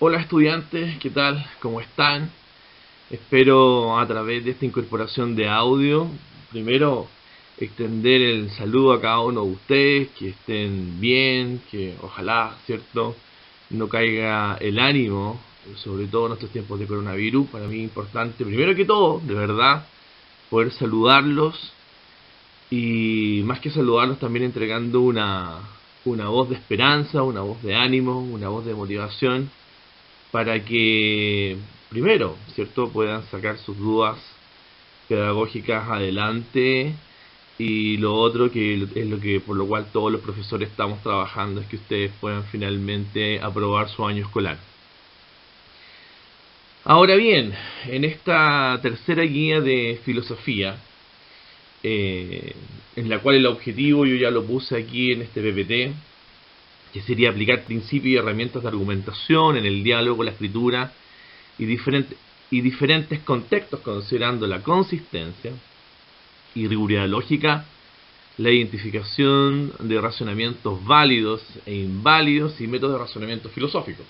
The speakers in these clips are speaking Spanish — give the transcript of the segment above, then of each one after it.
Hola estudiantes, ¿qué tal? ¿Cómo están? Espero a través de esta incorporación de audio, primero extender el saludo a cada uno de ustedes, que estén bien, que ojalá, ¿cierto?, no caiga el ánimo, sobre todo en estos tiempos de coronavirus. Para mí es importante, primero que todo, de verdad, poder saludarlos y más que saludarlos también entregando una voz de esperanza, una voz de ánimo, una voz de motivación para que, primero, ¿cierto?, puedan sacar sus dudas pedagógicas adelante, y lo otro que es lo que por lo cual todos los profesores estamos trabajando es que ustedes puedan finalmente aprobar su año escolar. Ahora bien, en esta tercera guía de filosofía, en la cual el objetivo yo ya lo puse aquí en este PPT, que sería aplicar principios y herramientas de argumentación en el diálogo, la escritura y diferentes contextos, considerando la consistencia y riguridad lógica, la identificación de razonamientos válidos e inválidos y métodos de razonamiento filosófico.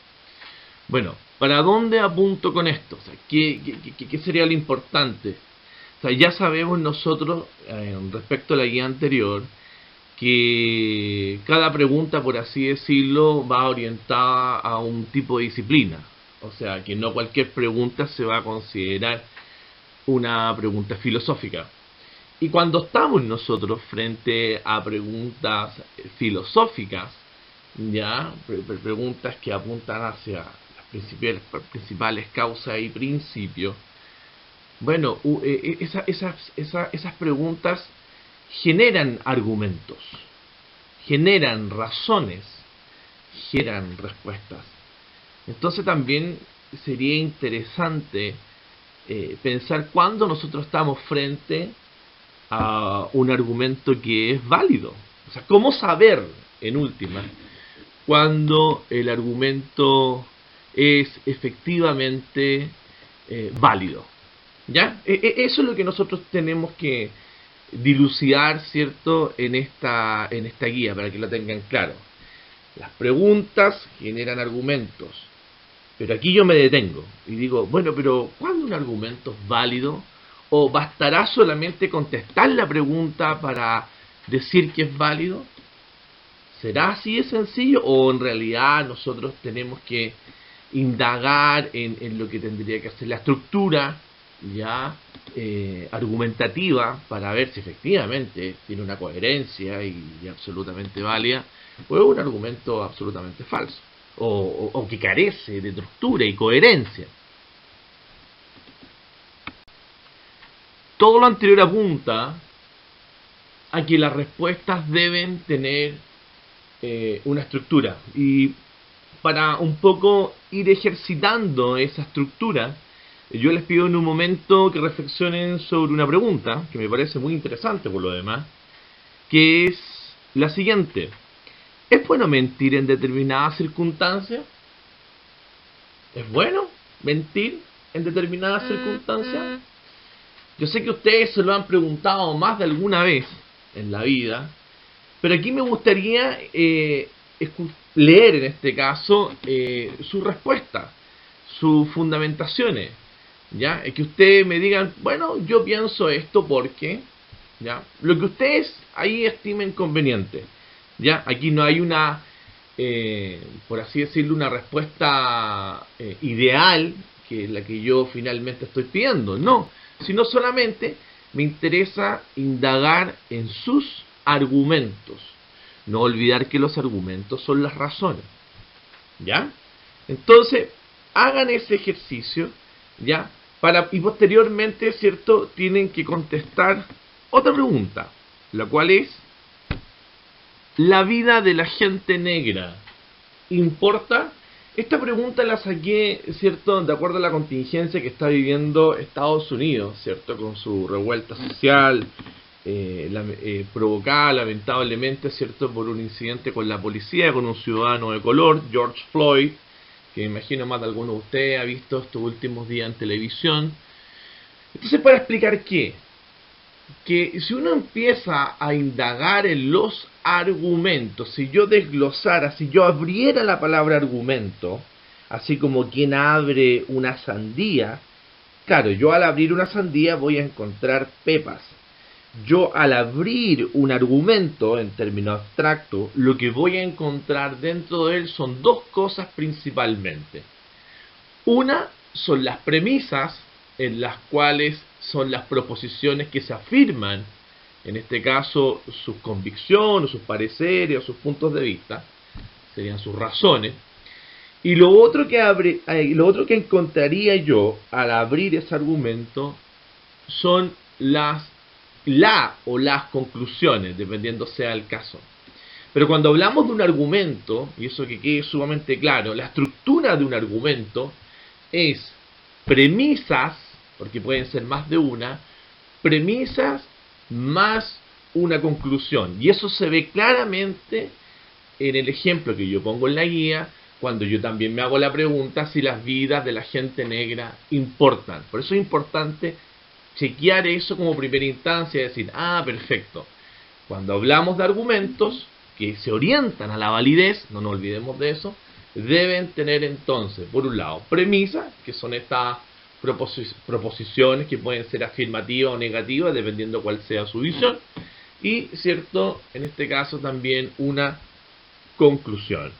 Bueno, ¿para dónde apunto con esto? O sea, ¿qué sería lo importante? O sea, ya sabemos nosotros, respecto a la guía anterior, que cada pregunta, por así decirlo, va orientada a un tipo de disciplina. O sea, que no cualquier pregunta se va a considerar una pregunta filosófica. Y cuando estamos nosotros frente a preguntas filosóficas, ya preguntas que apuntan hacia las principales causas y principios, bueno, esas preguntas generan argumentos, generan razones, generan respuestas. Entonces también sería interesante pensar cuándo nosotros estamos frente a un argumento que es válido. O sea, ¿cómo saber, en última, cuando el argumento es efectivamente válido? ¿Ya? Eso es lo que nosotros tenemos que dilucidar, ¿cierto?, en esta guía, para que lo tengan claro. Las preguntas generan argumentos, pero aquí yo me detengo y digo, bueno, pero ¿cuándo un argumento es válido? ¿O bastará solamente contestar la pregunta para decir que es válido? ¿Será así de sencillo? ¿O en realidad nosotros tenemos que indagar en lo que tendría que ser la estructura ya argumentativa, para ver si efectivamente tiene una coherencia y absolutamente válida, o es un argumento absolutamente falso, o que carece de estructura y coherencia? Todo lo anterior apunta a que las respuestas deben tener una estructura, y para un poco ir ejercitando esa estructura, yo les pido en un momento que reflexionen sobre una pregunta que me parece muy interesante por lo demás, que es la siguiente: ¿es bueno mentir en determinadas circunstancias? ¿Es bueno mentir en determinadas circunstancias? Yo sé que ustedes se lo han preguntado más de alguna vez en la vida, pero aquí me gustaría leer en este caso su respuesta, sus fundamentaciones. ¿Ya? Es que ustedes me digan, bueno, yo pienso esto porque, ¿ya?, lo que ustedes ahí estimen conveniente. ¿Ya? Aquí no hay una, por así decirlo, una respuesta ideal, que es la que yo finalmente estoy pidiendo. No, sino solamente me interesa indagar en sus argumentos. No olvidar que los argumentos son las razones. ¿Ya? Entonces, hagan ese ejercicio, ¿ya? Y posteriormente, ¿cierto?, tienen que contestar otra pregunta, la cual es: ¿la vida de la gente negra importa? Esta pregunta la saqué, ¿cierto?, de acuerdo a la contingencia que está viviendo Estados Unidos, ¿cierto?, con su revuelta social, provocada lamentablemente, ¿cierto?, por un incidente con la policía, con un ciudadano de color, George Floyd, que me imagino más de alguno de ustedes ha visto estos últimos días en televisión. Entonces, para explicar que si uno empieza a indagar en los argumentos, si yo desglosara, si yo abriera la palabra argumento, Así como quien abre una sandía, claro, yo al abrir una sandía voy a encontrar pepas. Yo al abrir un argumento en términos abstractos, lo que voy a encontrar dentro de él son dos cosas principalmente. Una son las premisas, en las cuales son las proposiciones que se afirman, en este caso sus convicciones, sus pareceres o sus puntos de vista, serían sus razones. Y lo otro que encontraría yo al abrir ese argumento son las conclusiones, dependiendo sea el caso. Pero cuando hablamos de un argumento, y eso que quede sumamente claro, la estructura de un argumento es premisas, porque pueden ser más de una, premisas más una conclusión. Y eso se ve claramente en el ejemplo que yo pongo en la guía, cuando yo también me hago la pregunta si las vidas de la gente negra importan. Por eso es importante chequear eso como primera instancia y decir, perfecto. Cuando hablamos de argumentos que se orientan a la validez, no nos olvidemos de eso, deben tener entonces, por un lado, premisas, que son estas proposiciones que pueden ser afirmativas o negativas, dependiendo cuál sea su visión, y, cierto, en este caso también una conclusión.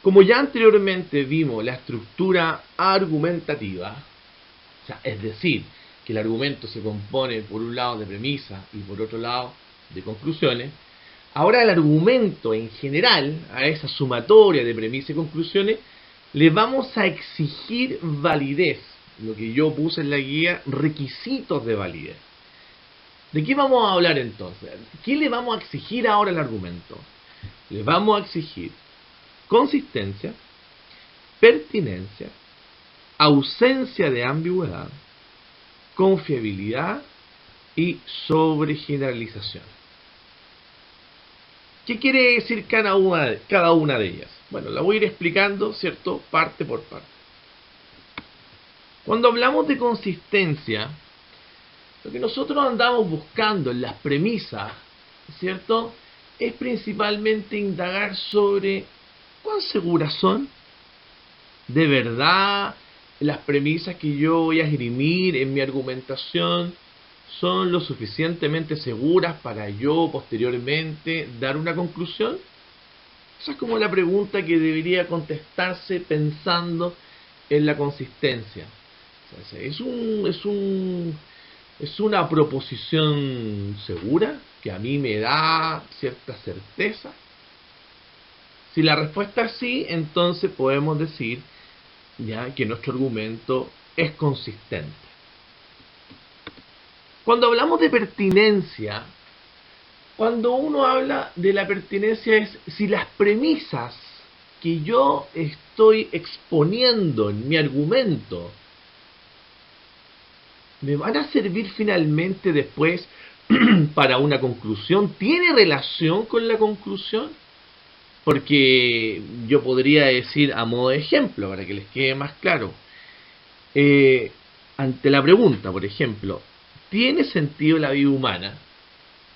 Como ya anteriormente vimos la estructura argumentativa, o sea, es decir, que el argumento se compone por un lado de premisas y por otro lado de conclusiones, ahora el argumento en general, a esa sumatoria de premisas y conclusiones, le vamos a exigir validez, lo que yo puse en la guía, requisitos de validez. ¿De qué vamos a hablar entonces? ¿Qué le vamos a exigir ahora al argumento? Le vamos a exigir consistencia, pertinencia, ausencia de ambigüedad, confiabilidad y sobregeneralización. ¿Qué quiere decir cada una de ellas? Bueno, la voy a ir explicando, ¿cierto? Parte por parte. Cuando hablamos de consistencia, lo que nosotros andamos buscando en las premisas, ¿cierto? Es principalmente indagar sobre cuán seguras son. ¿De verdad las premisas que yo voy a esgrimir en mi argumentación son lo suficientemente seguras para yo posteriormente dar una conclusión? Esa es como la pregunta que debería contestarse pensando en la consistencia. O sea, ¿es una proposición segura que a mí me da cierta certeza? Si la respuesta es sí, entonces podemos decir ya que nuestro argumento es consistente. Cuando hablamos de pertinencia, cuando uno habla de la pertinencia es si las premisas que yo estoy exponiendo en mi argumento me van a servir finalmente después para una conclusión. ¿Tiene relación con la conclusión? Porque yo podría decir a modo de ejemplo, para que les quede más claro, ante la pregunta, por ejemplo, ¿tiene sentido la vida humana?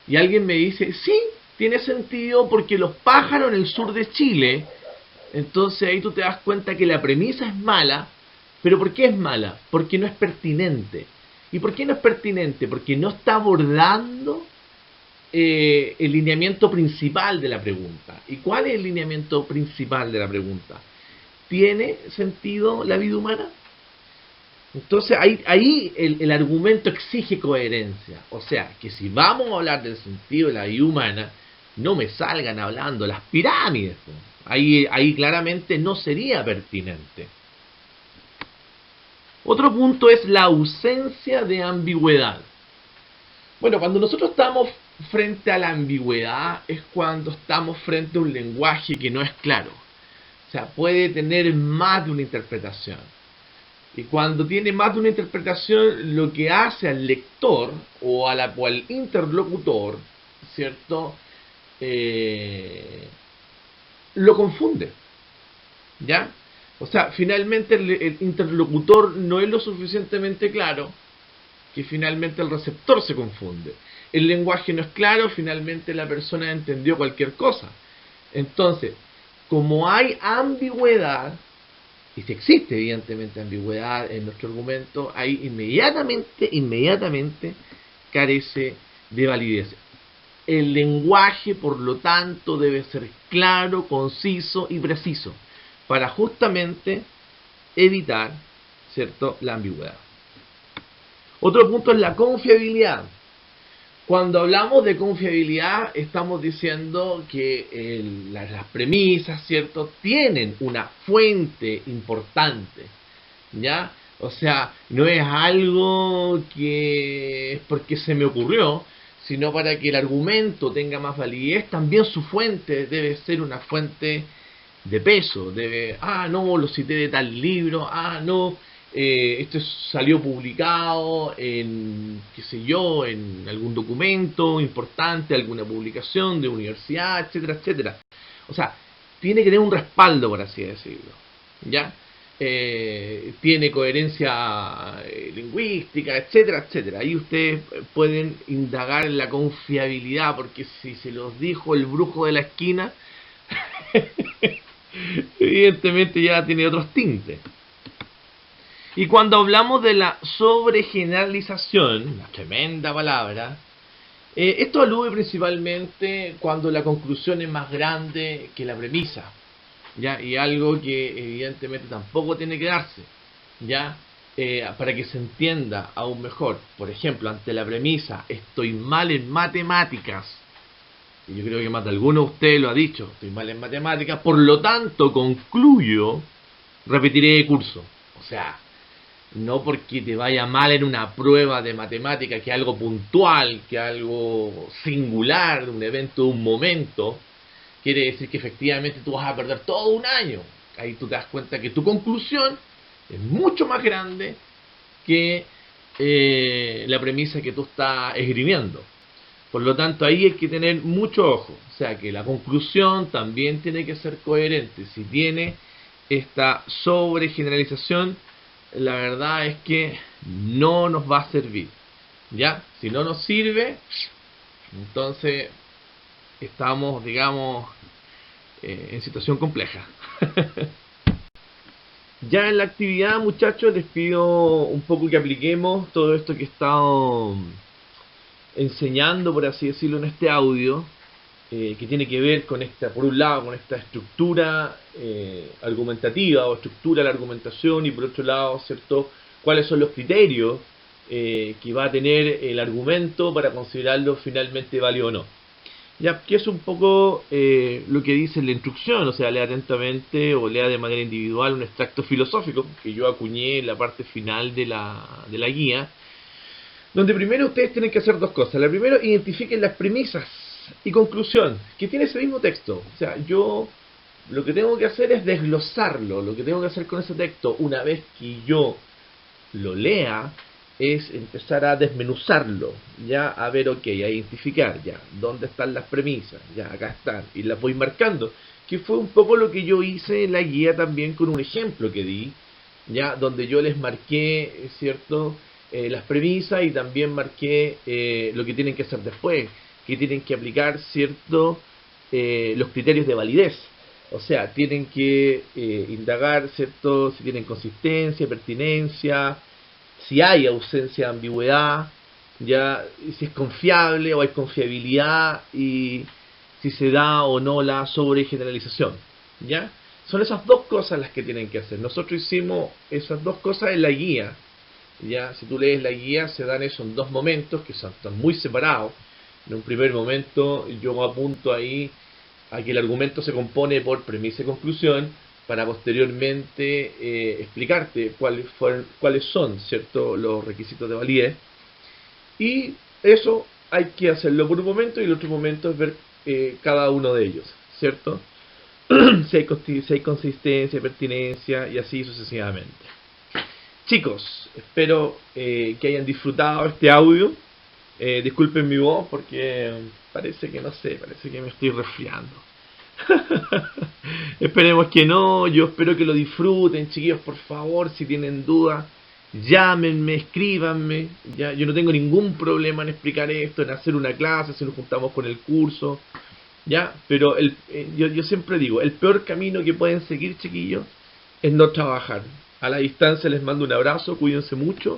Y alguien me dice, sí, tiene sentido porque los pájaros en el sur de Chile, entonces ahí tú te das cuenta que la premisa es mala, pero ¿por qué es mala? Porque no es pertinente. ¿Y por qué no es pertinente? Porque no está abordando el lineamiento principal de la pregunta. ¿Y cuál es el lineamiento principal de la pregunta? ¿Tiene sentido la vida humana? Entonces ahí el argumento exige coherencia. O sea, que si vamos a hablar del sentido de la vida humana, no me salgan hablando las pirámides. Ahí claramente no sería pertinente. Otro punto es la ausencia de ambigüedad. Bueno, cuando nosotros estamos frente a la ambigüedad es cuando estamos frente a un lenguaje que no es claro. O sea, puede tener más de una interpretación. Y cuando tiene más de una interpretación, lo que hace al lector o al interlocutor, ¿cierto? Lo confunde. ¿Ya? O sea, finalmente el interlocutor no es lo suficientemente claro que finalmente el receptor se confunde. El lenguaje no es claro, finalmente la persona entendió cualquier cosa. Entonces, como hay ambigüedad, y si existe evidentemente ambigüedad en nuestro argumento, ahí inmediatamente carece de validez. El lenguaje, por lo tanto, debe ser claro, conciso y preciso, para justamente evitar, ¿cierto?, la ambigüedad. Otro punto es la confiabilidad. Cuando hablamos de confiabilidad, estamos diciendo que las premisas, ¿cierto?, tienen una fuente importante, ¿ya? O sea, no es algo que es porque se me ocurrió, sino para que el argumento tenga más validez, también su fuente debe ser una fuente de peso. No, lo cité de tal libro, no, esto salió publicado en, qué sé yo, en algún documento importante, alguna publicación de universidad, etcétera, etcétera. O sea, tiene que tener un respaldo, por así decirlo, ¿ya? Tiene coherencia lingüística, etcétera, etcétera. Ahí ustedes pueden indagar en la confiabilidad, porque si se los dijo el brujo de la esquina, evidentemente ya tiene otros tintes. Y cuando hablamos de la sobregeneralización, una tremenda palabra, esto alude principalmente cuando la conclusión es más grande que la premisa, ¿ya? Y algo que evidentemente tampoco tiene que darse, ¿ya? Para que se entienda aún mejor. Por ejemplo, ante la premisa, estoy mal en matemáticas, y yo creo que más de alguno de ustedes lo ha dicho, estoy mal en matemáticas, por lo tanto concluyo, repetiré de curso. O sea, no porque te vaya mal en una prueba de matemática, que es algo puntual, que es algo singular, un evento, un momento, quiere decir que efectivamente tú vas a perder todo un año. Ahí tú te das cuenta que tu conclusión es mucho más grande que la premisa que tú estás esgrimiendo. Por lo tanto, ahí hay que tener mucho ojo. O sea, que la conclusión también tiene que ser coherente. Si tiene esta sobregeneralización, la verdad es que no nos va a servir, ¿ya? Si no nos sirve, entonces estamos, digamos, en situación compleja. Ya en la actividad, muchachos, les pido un poco que apliquemos todo esto que he estado enseñando, por así decirlo, en este audio, que tiene que ver con esta, por un lado, con esta estructura argumentativa o estructura de la argumentación, y por otro lado, ¿cierto?, cuáles son los criterios que va a tener el argumento para considerarlo finalmente válido o no. Ya, que es un poco lo que dice la instrucción, o sea, lea atentamente o lea de manera individual un extracto filosófico que yo acuñé en la parte final de la guía, donde primero ustedes tienen que hacer dos cosas. La primera, identifiquen las premisas y conclusión que tiene ese mismo texto. O sea, yo lo que tengo que hacer es desglosarlo. Lo que tengo que hacer con ese texto, una vez que yo lo lea, es empezar a desmenuzarlo, ya, a ver, ok, a identificar, ya, dónde están las premisas, ya, acá están, y las voy marcando, que fue un poco lo que yo hice en la guía también con un ejemplo que di, ya, donde yo les marqué, ¿cierto?, las premisas, y también marqué lo que tienen que hacer después, que tienen que aplicar, ¿cierto?, los criterios de validez. O sea, tienen que indagar, ¿cierto?, si tienen consistencia, pertinencia, si hay ausencia de ambigüedad, ya, si es confiable o hay confiabilidad, y si se da o no la sobregeneralización, ¿ya? Son esas dos cosas las que tienen que hacer. Nosotros hicimos esas dos cosas en la guía, ¿ya? Si tú lees la guía, se dan eso en dos momentos que están muy separados. En un primer momento yo apunto ahí a que el argumento se compone por premisa y conclusión, para posteriormente explicarte cuáles son, ¿cierto?, los requisitos de validez. Y eso hay que hacerlo por un momento, y el otro momento es ver cada uno de ellos, ¿cierto? si hay consistencia, pertinencia, y así sucesivamente. Chicos, espero que hayan disfrutado este audio. Disculpen mi voz porque parece que, no sé, parece que me estoy resfriando. Esperemos que no. Yo espero que lo disfruten, chiquillos. Por favor, si tienen dudas, llámenme, escríbanme, ¿ya? Yo no tengo ningún problema en explicar esto, en hacer una clase, si nos juntamos con el curso. ¿ya? Pero yo siempre digo, el peor camino que pueden seguir, chiquillos, es no trabajar. A la distancia les mando un abrazo, cuídense mucho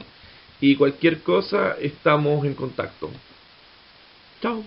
y cualquier cosa estamos en contacto. Chao.